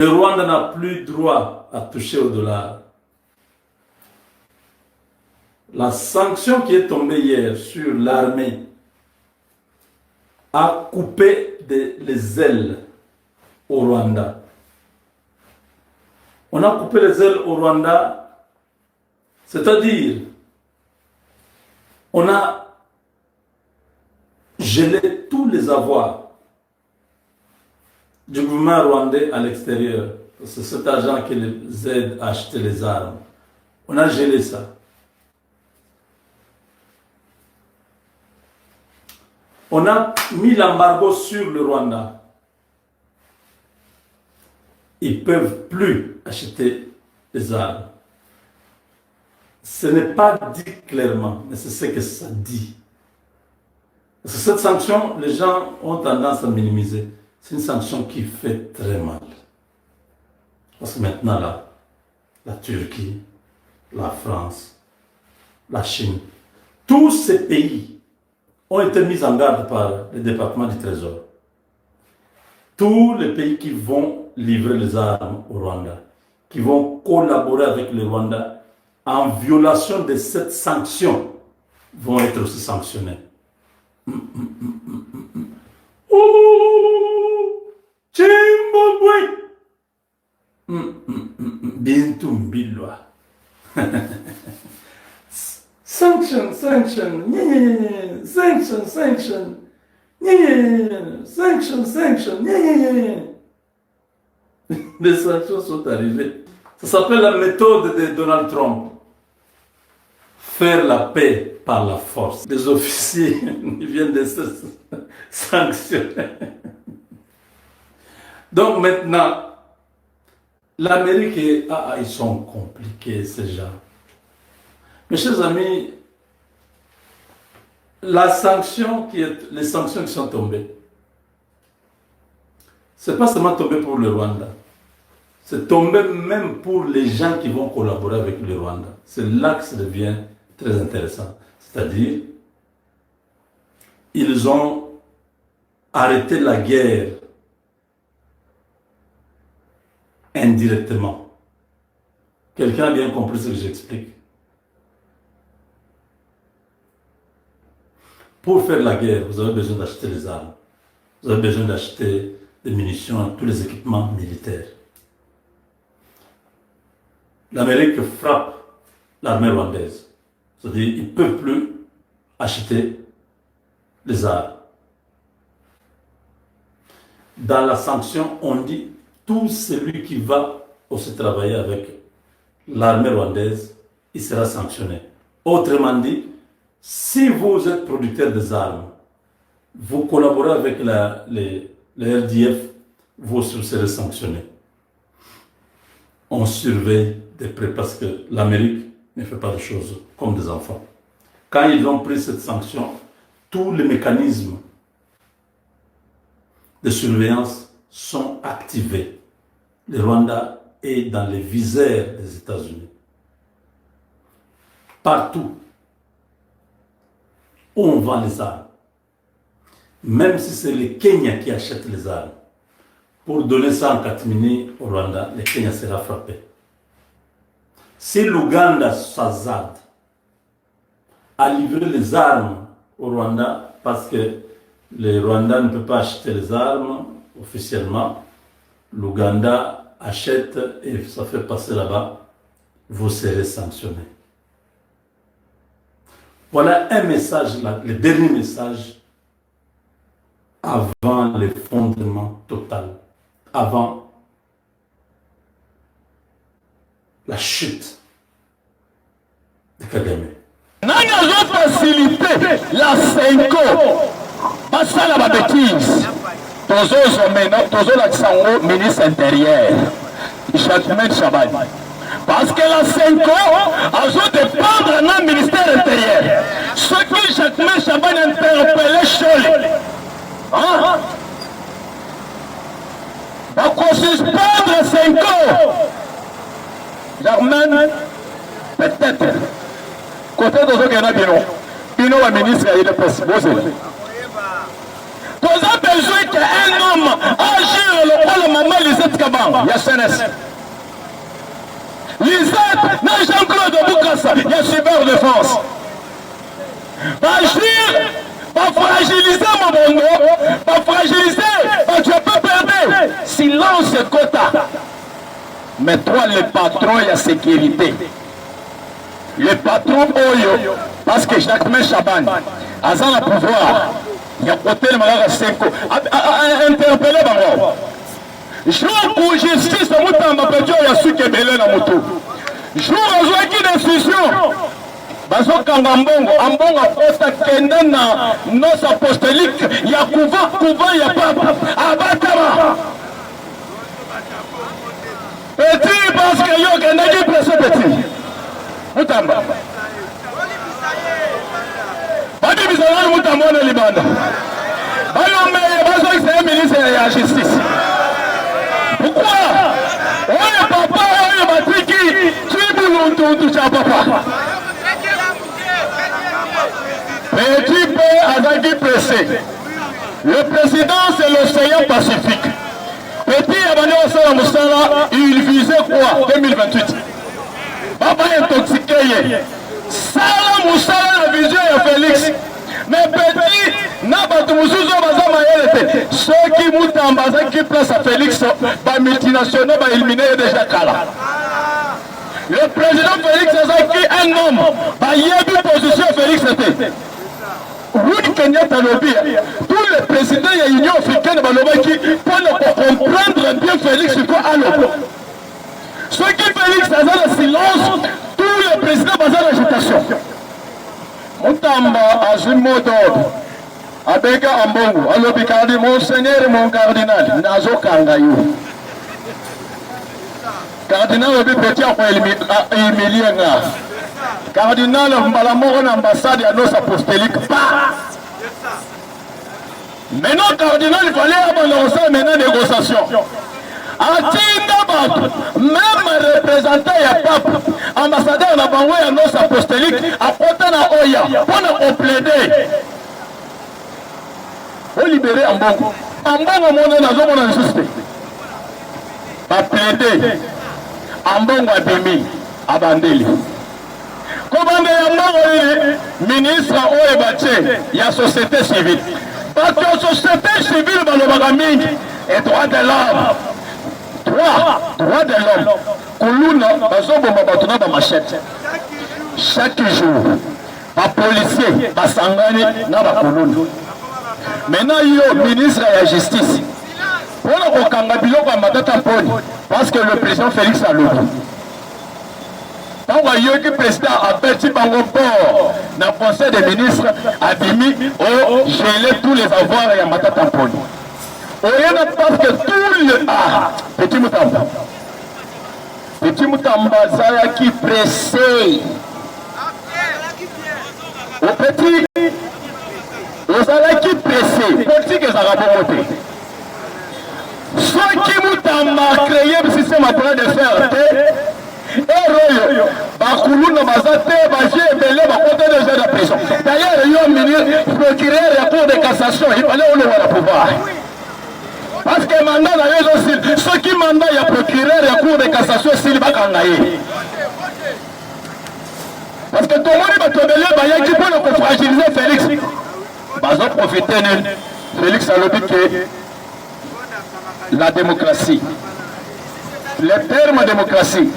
Le Rwanda n'a plus droit à toucher au dollar. La sanction qui est tombée hier sur l'armée a coupé les ailes au Rwanda. On a coupé les ailes au Rwanda, c'est-à-dire on a gelé tous les avoirs du gouvernement rwandais à l'extérieur. C'est cet argent qui les aide à acheter les armes. On a gelé ça. On a mis l'embargo sur le Rwanda. Ils ne peuvent plus acheter les armes. Ce n'est pas dit clairement, mais c'est ce que ça dit. Parce que cette sanction, les gens ont tendance à minimiser. C'est une sanction qui fait très mal. Parce que maintenant, là, la Turquie, la France, la Chine, tous ces pays ont été mis en garde par le département du Trésor. Tous les pays qui vont livrer les armes au Rwanda, qui vont collaborer avec le Rwanda en violation de cette sanction, vont être aussi sanctionnés. Chimbobwe Bintum Bilwa Sanction, sanction, sanction, sanction, sanction, sanction, les sanctions sont arrivées. Ça s'appelle la méthode de Donald Trump. Faire la paix par la force. Les officiers viennent de se sanctionner. Donc maintenant, l'Amérique et ils sont compliqués ces gens. Mes chers amis, les sanctions qui sont tombées, ce n'est pas seulement tombé pour le Rwanda, c'est tombé même pour les gens qui vont collaborer avec le Rwanda. C'est là que ça devient très intéressant. C'est-à-dire, ils ont arrêté la guerre indirectement. Quelqu'un a bien compris ce que j'explique? Pour faire la guerre, vous avez besoin d'acheter les armes. Vous avez besoin d'acheter des munitions, tous les équipements militaires. L'Amérique frappe l'armée rwandaise. C'est-à-dire qu'ils ne peuvent plus acheter les armes. Dans la sanction, on dit tout celui qui va aussi travailler avec l'armée rwandaise, il sera sanctionné. Autrement dit, si vous êtes producteur des armes, vous collaborez avec le RDF, vous serez sanctionné. On surveille de près parce que l'Amérique ne fait pas de choses comme des enfants. Quand ils ont pris cette sanction, tous les mécanismes de surveillance sont activés. Le Rwanda est dans les visères des États-Unis. Partout où on vend les armes, même si c'est le Kenya qui achète les armes, pour donner ça en catimini au Rwanda, le Kenya sera frappé. Si l'Ouganda, Sazad, a livré les armes au Rwanda, parce que le Rwanda ne peut pas acheter les armes officiellement, l'Ouganda achète et ça fait passer là-bas, vous serez sanctionné. Voilà un message, là, le dernier message avant l'effondrement total, avant la chute de Kagame. Nani a facilité la 5 parce que la bêtise. Tozo l'Aksango, ministre intérieur, Jacquemin Chabani. Parce que la 5 a dépendre d'un ministère intérieur. Ce que Jacquemin Chabani a interpellé Choli. Donc on suspendre 5 Germain, peut-être. Côté de ce qu'il y a Bino, Bino est ministre, il est possible. To a besoin qu'un homme agisse le maman Lisette Kabang, il y a CNS. Lisette, n'a Jean-Claude Boukassa, il y a Cyberdéfense. Agir, pas fragiliser mon bongo, pas fragiliser, tu peux perdre. Silence quota. Mais toi, le patron, il y a sécurité. Le patron, Oyo, parce que Jacques Chaban, a le pouvoir, il y a côté le Malara Senko, interpellé Bango. Jour où justice, il y a su qui est belé dans moto. Jour où il y a une décision, bazo kanga mbongo ambongo posta kende na nos apostolique ya kuva ya papa abatama petit parce que yo kende ki presse petit mutamba babi bizana mutamba na libanda balo meye bazo c'est ministre ya justice pourquoi oye papa oye matriki tu nous cha papa. Petit peu Azaki pressé. Le président, c'est l'océan Pacifique. Petit Abane Osala Moussala, il visait quoi 2028. Papa intoxiqué. Sala Moussala, la vision de Félix. Mais petit, n'a pas de Moussouzo Bazama Yelete. Ceux qui moutent en Bazan qui place à Félix, par multinationaux, va éliminer déjà Kala. Le président Félix Azaki, un homme, va y avoir position Félix était. Oui, Kenyatta Lobby, tous les présidents de l'Union africaine pour comprendre bien Félix quoi à l'eau. Ceux qui Félix a le silence, tous les présidents ont l'agitation. Moutamba a un mot d'ordre. Abega Ambongo, Alobikadi, Monseigneur et mon cardinal, Nazo Kangayou. Cardinal Obi Petit a humilié. Cardinal Mbalamoro l'ambassade à nos apostoliques. Maintenant, cardinal, il fallait avancer maintenant négociation. Même représentant et pape, ambassadeur n'a pas à nos apostoliques, à côté de Oya, pour nous plaider. Pour libérer Ambongo. Ambongo, mon nom, n'a juste pas plaider. Ambongo Abimi, Abandeli. Comment le ministre Oebache, il y a société civile. Parce que la société civile, et droit de l'homme. Droit de l'homme. Koulouna, machette. Chaque jour, un policier, un sangani, n'a pas Koulouna. Maintenant, il y a le ministre de la justice. Pour le Kangabilo, parce que le président Félix a l'eau. Quand le président a perdu dans le conseil des ministres, a dit gelé tous les avoirs et à Matata Poli. Parce que tout le. Petit Moutamba, Zaya qui pressé. Au petit, Zaya qui pressé. Politique est à raboter. Ceux qui Moutamba a créé le système à de faire. D'ailleurs, il y a un ministre procureur de la Cour de cassation, il fallait le pouvoir. Parce que le mandat aussi, ceux qui mandent il y a procureur de la Cour de cassation, c'est le Bakangaye. Parce que tout le monde va tomber là, il y a qui peut fragiliser Félix. Ils ont profité, Félix a le but que la démocratie. Le terme démocratie.